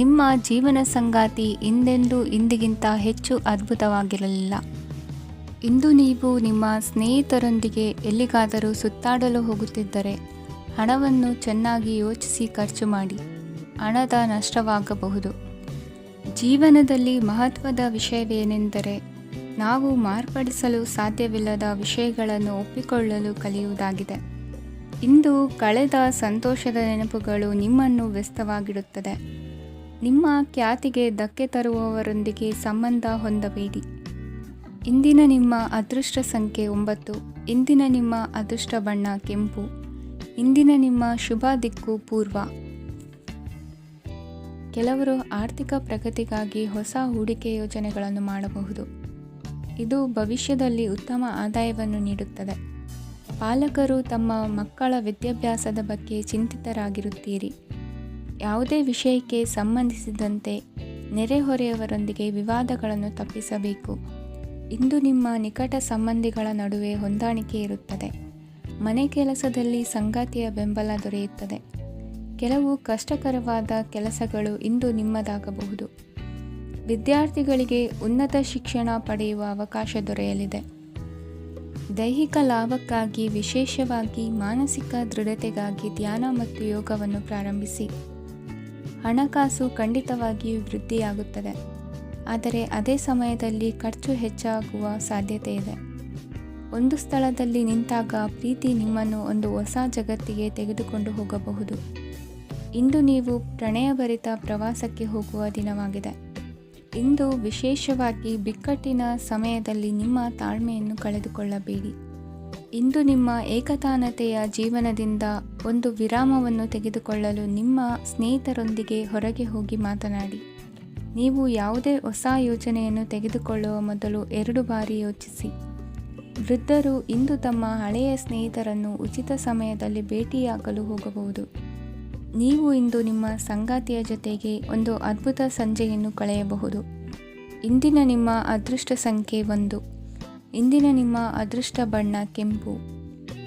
ನಿಮ್ಮ ಜೀವನ ಸಂಗಾತಿ ಇಂದಿಗಿಂತ ಹೆಚ್ಚು ಅದ್ಭುತವಾಗಿರಲಿಲ್ಲ. ಇಂದು ನೀವು ನಿಮ್ಮ ಸ್ನೇಹಿತರೊಂದಿಗೆ ಎಲ್ಲಿಗಾದರೂ ಸುತ್ತಾಡಲು ಹೋಗುತ್ತಿದ್ದರೆ ಹಣವನ್ನು ಚೆನ್ನಾಗಿ ಯೋಚಿಸಿ ಖರ್ಚು ಮಾಡಿ. ಹಣದ ನಷ್ಟವಾಗಬಹುದು. ಜೀವನದಲ್ಲಿ ಮಹತ್ವದ ವಿಷಯವೇನೆಂದರೆ ನಾವು ಮಾರ್ಪಡಿಸಲು ಸಾಧ್ಯವಿಲ್ಲದ ವಿಷಯಗಳನ್ನು ಒಪ್ಪಿಕೊಳ್ಳಲು ಕಲಿಯುವುದಾಗಿದೆ. ಇಂದು ಕಳೆದ ಸಂತೋಷದ ನೆನಪುಗಳು ನಿಮ್ಮನ್ನು ವ್ಯಸ್ತವಾಗಿಡುತ್ತದೆ. ನಿಮ್ಮ ಖ್ಯಾತಿಗೆ ಧಕ್ಕೆ ತರುವವರೊಂದಿಗೆ ಸಂಬಂಧ ಹೊಂದಬೇಡಿ. ಇಂದಿನ ನಿಮ್ಮ ಅದೃಷ್ಟ ಸಂಖ್ಯೆ 9. ಇಂದಿನ ನಿಮ್ಮ ಅದೃಷ್ಟ ಬಣ್ಣ ಕೆಂಪು. ಇಂದಿನ ನಿಮ್ಮ ಶುಭ ದಿಕ್ಕು ಪೂರ್ವ. ಕೆಲವರು ಆರ್ಥಿಕ ಪ್ರಗತಿಗಾಗಿ ಹೊಸ ಹೂಡಿಕೆ ಯೋಜನೆಗಳನ್ನು ಮಾಡಬಹುದು. ಇದು ಭವಿಷ್ಯದಲ್ಲಿ ಉತ್ತಮ ಆದಾಯವನ್ನು ನೀಡುತ್ತದೆ. ಪಾಲಕರು ತಮ್ಮ ಮಕ್ಕಳ ವಿದ್ಯಾಭ್ಯಾಸದ ಬಗ್ಗೆ ಚಿಂತಿತರಾಗಿರುತ್ತೀರಿ. ಯಾವುದೇ ವಿಷಯಕ್ಕೆ ಸಂಬಂಧಿಸಿದಂತೆ ನೆರೆಹೊರೆಯವರೊಂದಿಗೆ ವಿವಾದಗಳನ್ನು ತಪ್ಪಿಸಬೇಕು. ಇಂದು ನಿಮ್ಮ ನಿಕಟ ಸಂಬಂಧಿಗಳ ನಡುವೆ ಹೊಂದಾಣಿಕೆ ಇರುತ್ತದೆ. ಮನೆ ಕೆಲಸದಲ್ಲಿ ಸಂಗಾತಿಯ ಬೆಂಬಲ ದೊರೆಯುತ್ತದೆ. ಕೆಲವು ಕಷ್ಟಕರವಾದ ಕೆಲಸಗಳು ಇಂದು ನಿಮ್ಮದಾಗಬಹುದು. ವಿದ್ಯಾರ್ಥಿಗಳಿಗೆ ಉನ್ನತ ಶಿಕ್ಷಣ ಪಡೆಯುವ ಅವಕಾಶ ದೊರೆಯಲಿದೆ. ದೈಹಿಕ ಲಾಭಕ್ಕಾಗಿ, ವಿಶೇಷವಾಗಿ ಮಾನಸಿಕ ದೃಢತೆಗಾಗಿ ಧ್ಯಾನ ಮತ್ತು ಯೋಗವನ್ನು ಪ್ರಾರಂಭಿಸಿ. ಹಣಕಾಸು ಖಂಡಿತವಾಗಿಯೂ ವೃದ್ಧಿಯಾಗುತ್ತದೆ, ಆದರೆ ಅದೇ ಸಮಯದಲ್ಲಿ ಖರ್ಚು ಹೆಚ್ಚಾಗುವ ಸಾಧ್ಯತೆ ಇದೆ. ಒಂದು ಸ್ಥಳದಲ್ಲಿ ನಿಂತಾಗ ಪ್ರೀತಿ ನಿಮ್ಮನ್ನು ಒಂದು ಹೊಸ ಜಗತ್ತಿಗೆ ತೆಗೆದುಕೊಂಡು ಹೋಗಬಹುದು. ಇಂದು ನೀವು ಪ್ರಣಯಭರಿತ ಪ್ರವಾಸಕ್ಕೆ ಹೋಗುವ ದಿನವಾಗಿದೆ. ಇಂದು ವಿಶೇಷವಾಗಿ ಬಿಕ್ಕಟ್ಟಿನ ಸಮಯದಲ್ಲಿ ನಿಮ್ಮ ತಾಳ್ಮೆಯನ್ನು ಕಳೆದುಕೊಳ್ಳಬೇಡಿ. ಇಂದು ನಿಮ್ಮ ಏಕತಾನತೆಯ ಜೀವನದಿಂದ ಒಂದು ವಿರಾಮವನ್ನು ತೆಗೆದುಕೊಳ್ಳಲು ನಿಮ್ಮ ಸ್ನೇಹಿತರೊಂದಿಗೆ ಹೊರಗೆ ಹೋಗಿ ಮಾತನಾಡಿ. ನೀವು ಯಾವುದೇ ಹೊಸ ಯೋಜನೆಯನ್ನು ತೆಗೆದುಕೊಳ್ಳುವ ಮೊದಲು 2 ಬಾರಿ ಯೋಚಿಸಿ. ವೃದ್ಧರು ಇಂದು ತಮ್ಮ ಹಳೆಯ ಸ್ನೇಹಿತರನ್ನು ಉಚಿತ ಸಮಯದಲ್ಲಿ ಭೇಟಿಯಾಗಲು ಹೋಗಬಹುದು. ನೀವು ಇಂದು ನಿಮ್ಮ ಸಂಗಾತಿಯ ಜೊತೆಗೆ ಒಂದು ಅದ್ಭುತ ಸಂಜೆಯನ್ನು ಕಳೆಯಬಹುದು. ಇಂದಿನ ನಿಮ್ಮ ಅದೃಷ್ಟ ಸಂಖ್ಯೆ 1. ಇಂದಿನ ನಿಮ್ಮ ಅದೃಷ್ಟ ಬಣ್ಣ ಕೆಂಪು.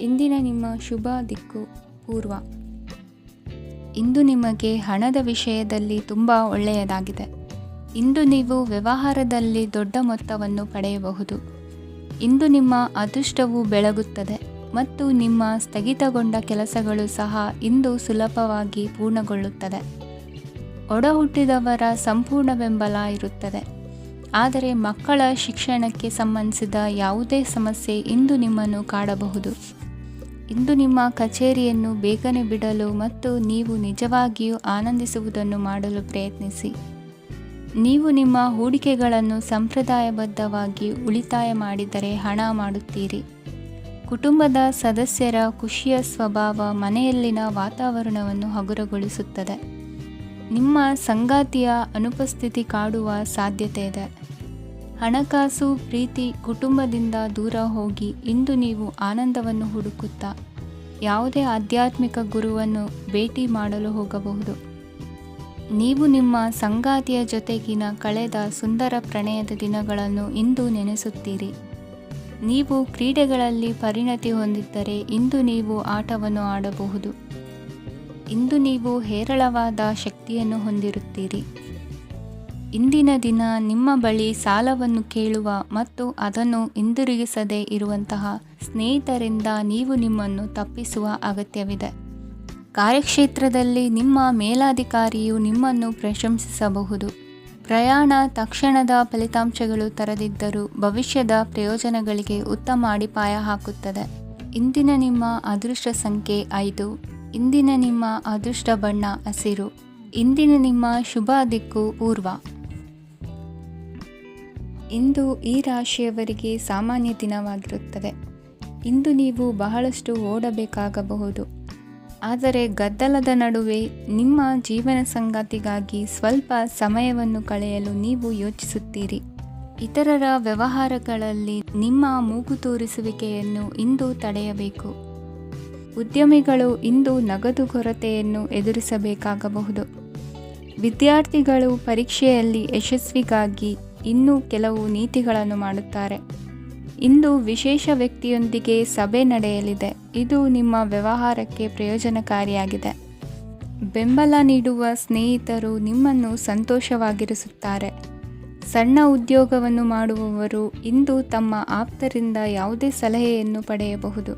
ಇಂದಿನ ನಿಮ್ಮ ಶುಭ ದಿಕ್ಕು ಪೂರ್ವ. ಇಂದು ನಿಮಗೆ ಹಣದ ವಿಷಯದಲ್ಲಿ ತುಂಬ ಒಳ್ಳೆಯದಾಗಿದೆ. ಇಂದು ನೀವು ವ್ಯವಹಾರದಲ್ಲಿ ದೊಡ್ಡ ಮೊತ್ತವನ್ನು ಪಡೆಯಬಹುದು. ಇಂದು ನಿಮ್ಮ ಅದೃಷ್ಟವು ಬೆಳಗುತ್ತದೆ ಮತ್ತು ನಿಮ್ಮ ಸ್ಥಗಿತಗೊಂಡ ಕೆಲಸಗಳು ಸಹ ಇಂದು ಸುಲಭವಾಗಿ ಪೂರ್ಣಗೊಳ್ಳುತ್ತದೆ. ಒಡಹುಟ್ಟಿದವರ ಸಂಪೂರ್ಣ ಬೆಂಬಲ ಇರುತ್ತದೆ. ಆದರೆ ಮಕ್ಕಳ ಶಿಕ್ಷಣಕ್ಕೆ ಸಂಬಂಧಿಸಿದ ಯಾವುದೇ ಸಮಸ್ಯೆ ಇಂದು ನಿಮ್ಮನ್ನು ಕಾಡಬಹುದು. ಇಂದು ನಿಮ್ಮ ಕಚೇರಿಯನ್ನು ಬೇಗನೆ ಬಿಡಲು ಮತ್ತು ನೀವು ನಿಜವಾಗಿಯೂ ಆನಂದಿಸುವುದನ್ನು ಮಾಡಲು ಪ್ರಯತ್ನಿಸಿ. ನೀವು ನಿಮ್ಮ ಹೂಡಿಕೆಗಳನ್ನು ಸಂಪ್ರದಾಯಬದ್ಧವಾಗಿ ಉಳಿತಾಯ ಮಾಡಿದರೆ ಹಣ ಮಾಡುತ್ತೀರಿ. ಕುಟುಂಬದ ಸದಸ್ಯರ ಖುಷಿಯ ಸ್ವಭಾವ ಮನೆಯಲ್ಲಿನ ವಾತಾವರಣವನ್ನು ಹಗುರಗೊಳಿಸುತ್ತದೆ. ನಿಮ್ಮ ಸಂಗಾತಿಯ ಅನುಪಸ್ಥಿತಿ ಕಾಡುವ ಸಾಧ್ಯತೆ ಇದೆ. ಹಣಕಾಸು, ಪ್ರೀತಿ, ಕುಟುಂಬದಿಂದ ದೂರ ಹೋಗಿ ಇಂದು ನೀವು ಆನಂದವನ್ನು ಹುಡುಕುತ್ತಾ ಯಾವುದೇ ಆಧ್ಯಾತ್ಮಿಕ ಗುರುವನ್ನು ಭೇಟಿ ಮಾಡಲು ಹೋಗಬಹುದು. ನೀವು ನಿಮ್ಮ ಸಂಗಾತಿಯ ಜೊತೆಗಿನ ಕಳೆದ ಸುಂದರ ಪ್ರಣಯದ ದಿನಗಳನ್ನು ಇಂದು ನೆನೆಸುತ್ತೀರಿ. ನೀವು ಕ್ರೀಡೆಗಳಲ್ಲಿ ಪರಿಣತಿ ಹೊಂದಿದ್ದರೆ ಇಂದು ನೀವು ಆಟವನ್ನು ಆಡಬಹುದು. ಇಂದು ನೀವು ಹೇರಳವಾದ ಶಕ್ತಿಯನ್ನು ಹೊಂದಿರುತ್ತೀರಿ. ಇಂದಿನ ದಿನ ನಿಮ್ಮ ಬಳಿ ಸಾಲವನ್ನು ಕೇಳುವ ಮತ್ತು ಅದನ್ನು ಹಿಂದಿರುಗಿಸದೇ ಇರುವಂತಹ ಸ್ನೇಹಿತರಿಂದ ನೀವು ನಿಮ್ಮನ್ನು ತಪ್ಪಿಸುವ ಅಗತ್ಯವಿದೆ. ಕಾರ್ಯಕ್ಷೇತ್ರದಲ್ಲಿ ನಿಮ್ಮ ಮೇಲಾಧಿಕಾರಿಯು ನಿಮ್ಮನ್ನು ಪ್ರಶಂಸಿಸಬಹುದು. ಪ್ರಯಾಣ ತಕ್ಷಣದ ಫಲಿತಾಂಶಗಳು ತರದಿದ್ದರೂ ಭವಿಷ್ಯದ ಪ್ರಯೋಜನಗಳಿಗೆ ಉತ್ತಮ ಅಡಿಪಾಯ ಹಾಕುತ್ತದೆ. ಇಂದಿನ ನಿಮ್ಮ ಅದೃಷ್ಟ ಸಂಖ್ಯೆ 5. ಇಂದಿನ ನಿಮ್ಮ ಅದೃಷ್ಟ ಬಣ್ಣ ಹಸಿರು. ಇಂದಿನ ನಿಮ್ಮ ಶುಭ ದಿಕ್ಕು ಪೂರ್ವ. ಇಂದು ಈ ರಾಶಿಯವರಿಗೆ ಸಾಮಾನ್ಯ ದಿನವಾಗಿರುತ್ತದೆ. ಇಂದು ನೀವು ಬಹಳಷ್ಟು ಓಡಬೇಕಾಗಬಹುದು, ಆದರೆ ಗದ್ದಲದ ನಡುವೆ ನಿಮ್ಮ ಜೀವನ ಸಂಗಾತಿಗಾಗಿ ಸ್ವಲ್ಪ ಸಮಯವನ್ನು ಕಳೆಯಲು ನೀವು ಯೋಚಿಸುತ್ತೀರಿ. ಇತರರ ವ್ಯವಹಾರಗಳಲ್ಲಿ ನಿಮ್ಮ ಮೂಗು ತೂರಿಸುವಿಕೆಯನ್ನು ಇಂದು ತಡೆಯಬೇಕು. ಉದ್ಯಮಿಗಳು ಇಂದು ನಗದು ಕೊರತೆಯನ್ನು ಎದುರಿಸಬೇಕಾಗಬಹುದು. ವಿದ್ಯಾರ್ಥಿಗಳು ಪರೀಕ್ಷೆಯಲ್ಲಿ ಯಶಸ್ವಿಗಾಗಿ ಇನ್ನೂ ಕೆಲವು ನೀತಿಗಳನ್ನು ಮಾಡುತ್ತಾರೆ. ಇಂದು ವಿಶೇಷ ವ್ಯಕ್ತಿಯೊಂದಿಗೆ ಸಭೆ ನಡೆಯಲಿದೆ. ಇದು ನಿಮ್ಮ ವ್ಯವಹಾರಕ್ಕೆ ಪ್ರಯೋಜನಕಾರಿಯಾಗಿದೆ. ಬೆಂಬಲ ನೀಡುವ ಸ್ನೇಹಿತರು ನಿಮ್ಮನ್ನು ಸಂತೋಷವಾಗಿರಿಸುತ್ತಾರೆ. ಸಣ್ಣ ಉದ್ಯೋಗವನ್ನು ಮಾಡುವವರು ಇಂದು ತಮ್ಮ ಆಪ್ತರಿಂದ ಯಾವುದೇ ಸಲಹೆಯನ್ನು ಪಡೆಯಬಹುದು.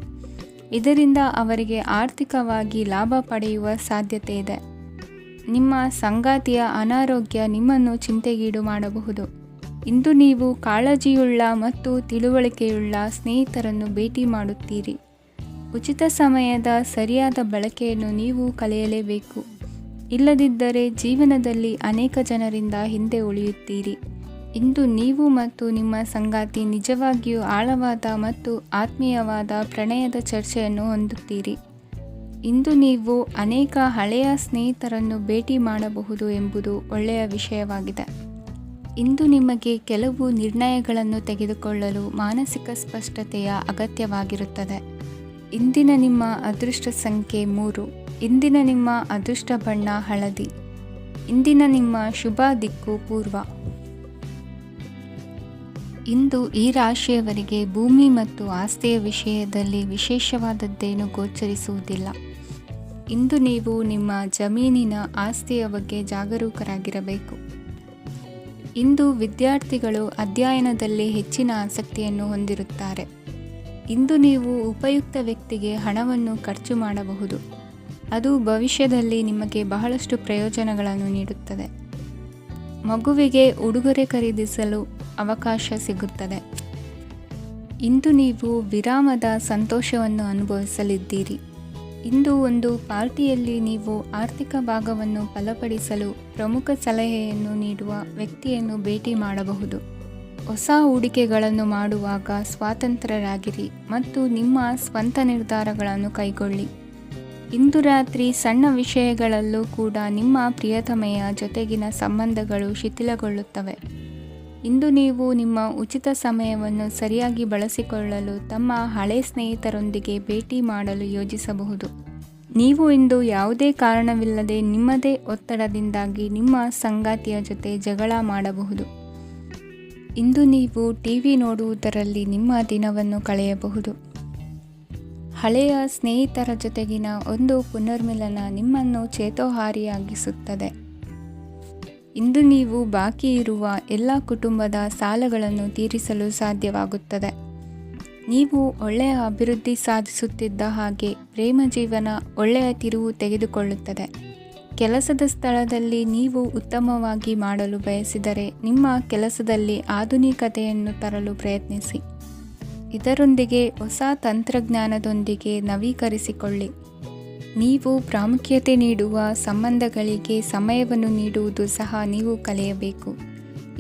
ಇದರಿಂದ ಅವರಿಗೆ ಆರ್ಥಿಕವಾಗಿ ಲಾಭ ಪಡೆಯುವ ಸಾಧ್ಯತೆ ಇದೆ. ನಿಮ್ಮ ಸಂಗಾತಿಯ ಅನಾರೋಗ್ಯ ನಿಮ್ಮನ್ನು ಚಿಂತೆಗೀಡು ಮಾಡಬಹುದು. ಇಂದು ನೀವು ಕಾಳಜಿಯುಳ್ಳ ಮತ್ತು ತಿಳುವಳಿಕೆಯುಳ್ಳ ಸ್ನೇಹಿತರನ್ನು ಭೇಟಿ ಮಾಡುತ್ತೀರಿ. ಉಚಿತ ಸಮಯದ ಸರಿಯಾದ ಬಳಕೆಯನ್ನು ನೀವು ಕಲಿಯಲೇಬೇಕು. ಇಲ್ಲದಿದ್ದರೆ ಜೀವನದಲ್ಲಿ ಅನೇಕ ಜನರಿಂದ ಹಿಂದೆ ಉಳಿಯುತ್ತೀರಿ. ಇಂದು ನೀವು ಮತ್ತು ನಿಮ್ಮ ಸಂಗಾತಿ ನಿಜವಾಗಿಯೂ ಆಳವಾದ ಮತ್ತು ಆತ್ಮೀಯವಾದ ಪ್ರಣಯದ ಚರ್ಚೆಯನ್ನು ಹೊಂದುತ್ತೀರಿ. ಇಂದು ನೀವು ಅನೇಕ ಹಳೆಯ ಸ್ನೇಹಿತರನ್ನು ಭೇಟಿ ಮಾಡಬಹುದು ಎಂಬುದು ಒಳ್ಳೆಯ ವಿಷಯವಾಗಿದೆ. ಇಂದು ನಿಮಗೆ ಕೆಲವು ನಿರ್ಣಯಗಳನ್ನು ತೆಗೆದುಕೊಳ್ಳಲು ಮಾನಸಿಕ ಸ್ಪಷ್ಟತೆಯ ಅಗತ್ಯವಾಗಿರುತ್ತದೆ. ಇಂದಿನ ನಿಮ್ಮ ಅದೃಷ್ಟ ಸಂಖ್ಯೆ 3. ಇಂದಿನ ನಿಮ್ಮ ಅದೃಷ್ಟ ಬಣ್ಣ ಹಳದಿ. ಇಂದಿನ ನಿಮ್ಮ ಶುಭ ದಿಕ್ಕು ಪೂರ್ವ. ಇಂದು ಈ ರಾಶಿಯವರಿಗೆ ಭೂಮಿ ಮತ್ತು ಆಸ್ತಿಯ ವಿಷಯದಲ್ಲಿ ವಿಶೇಷವಾದದ್ದೇನು ಗೋಚರಿಸುವುದಿಲ್ಲ. ಇಂದು ನೀವು ನಿಮ್ಮ ಜಮೀನಿನ ಆಸ್ತಿಯ ಬಗ್ಗೆ ಜಾಗರೂಕರಾಗಿರಬೇಕು. ಇಂದು ವಿದ್ಯಾರ್ಥಿಗಳು ಅಧ್ಯಯನದಲ್ಲಿ ಹೆಚ್ಚಿನ ಆಸಕ್ತಿಯನ್ನು ಹೊಂದಿರುತ್ತಾರೆ. ಇಂದು ನೀವು ಉಪಯುಕ್ತ ವ್ಯಕ್ತಿಗೆ ಹಣವನ್ನು ಖರ್ಚು ಮಾಡಬಹುದು. ಅದು ಭವಿಷ್ಯದಲ್ಲಿ ನಿಮಗೆ ಬಹಳಷ್ಟು ಪ್ರಯೋಜನಗಳನ್ನು ನೀಡುತ್ತದೆ. ಮಗುವಿಗೆ ಉಡುಗೊರೆ ಖರೀದಿಸಲು ಅವಕಾಶ ಸಿಗುತ್ತದೆ. ಇಂದು ನೀವು ವಿರಾಮದ ಸಂತೋಷವನ್ನು ಅನುಭವಿಸಲಿದ್ದೀರಿ. ಇಂದು ಒಂದು ಪಾರ್ಟಿಯಲ್ಲಿ ನೀವು ಆರ್ಥಿಕ ಭಾಗವನ್ನು ಬಲಪಡಿಸಲು ಪ್ರಮುಖ ಸಲಹೆಯನ್ನು ನೀಡುವ ವ್ಯಕ್ತಿಯನ್ನು ಭೇಟಿ ಮಾಡಬಹುದು. ಹೊಸ ಹೂಡಿಕೆಗಳನ್ನು ಮಾಡುವಾಗ ಸ್ವಾತಂತ್ರ್ಯರಾಗಿರಿ ಮತ್ತು ನಿಮ್ಮ ಸ್ವಂತ ನಿರ್ಧಾರಗಳನ್ನು ಕೈಗೊಳ್ಳಿ. ಇಂದು ರಾತ್ರಿ ಸಣ್ಣ ವಿಷಯಗಳಲ್ಲೂ ಕೂಡ ನಿಮ್ಮ ಪ್ರಿಯತಮೆಯ ಜೊತೆಗಿನ ಸಂಬಂಧಗಳು ಶಿಥಿಲಗೊಳ್ಳುತ್ತವೆ. ಇಂದು ನೀವು ನಿಮ್ಮ ಉಚಿತ ಸಮಯವನ್ನು ಸರಿಯಾಗಿ ಬಳಸಿಕೊಳ್ಳಲು ತಮ್ಮ ಹಳೆ ಸ್ನೇಹಿತರೊಂದಿಗೆ ಭೇಟಿ ಮಾಡಲು ಯೋಜಿಸಬಹುದು. ನೀವು ಇಂದು ಯಾವುದೇ ಕಾರಣವಿಲ್ಲದೆ ನಿಮ್ಮದೇ ಒತ್ತಡದಿಂದಾಗಿ ನಿಮ್ಮ ಸಂಗಾತಿಯ ಜೊತೆ ಜಗಳ ಮಾಡಬಹುದು. ಇಂದು ನೀವು ಟಿವಿ ನೋಡುವುದರಲ್ಲಿ ನಿಮ್ಮ ದಿನವನ್ನು ಕಳೆಯಬಹುದು. ಹಳೆಯ ಸ್ನೇಹಿತರ ಜೊತೆಗಿನ ಒಂದು ಪುನರ್ಮಿಲನ ನಿಮ್ಮನ್ನು ಚೇತೋಹಾರಿಯಾಗಿಸುತ್ತದೆ. ಇಂದು ನೀವು ಬಾಕಿ ಇರುವ ಎಲ್ಲ ಕುಟುಂಬದ ಸಾಲಗಳನ್ನು ತೀರಿಸಲು ಸಾಧ್ಯವಾಗುತ್ತದೆ. ನೀವು ಒಳ್ಳೆಯ ಅಭಿವೃದ್ಧಿ ಸಾಧಿಸುತ್ತಿದ್ದ ಹಾಗೆ ಪ್ರೇಮ ಜೀವನ ಒಳ್ಳೆಯ ತಿರುವು ತೆಗೆದುಕೊಳ್ಳುತ್ತದೆ. ಕೆಲಸದ ಸ್ಥಳದಲ್ಲಿ ನೀವು ಉತ್ತಮವಾಗಿ ಮಾಡಲು ಬಯಸಿದರೆ ನಿಮ್ಮ ಕೆಲಸದಲ್ಲಿ ಆಧುನಿಕತೆಯನ್ನು ತರಲು ಪ್ರಯತ್ನಿಸಿ. ಇದರೊಂದಿಗೆ ಹೊಸ ತಂತ್ರಜ್ಞಾನದೊಂದಿಗೆ ನವೀಕರಿಸಿಕೊಳ್ಳಿ. ನೀವು ಪ್ರಾಮುಖ್ಯತೆ ನೀಡುವ ಸಂಬಂಧಗಳಿಗೆ ಸಮಯವನ್ನು ನೀಡುವುದು ಸಹ ನೀವು ಕಲಿಯಬೇಕು.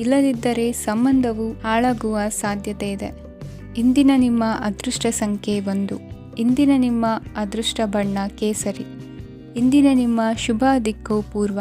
ಇಲ್ಲದಿದ್ದರೆ ಸಂಬಂಧವು ಹಾಳಾಗುವ ಸಾಧ್ಯತೆ ಇದೆ. ಇಂದಿನ ನಿಮ್ಮ ಅದೃಷ್ಟ ಸಂಖ್ಯೆ 1. ಇಂದಿನ ನಿಮ್ಮ ಅದೃಷ್ಟ ಬಣ್ಣ ಕೇಸರಿ. ಇಂದಿನ ನಿಮ್ಮ ಶುಭ ದಿಕ್ಕು ಪೂರ್ವ.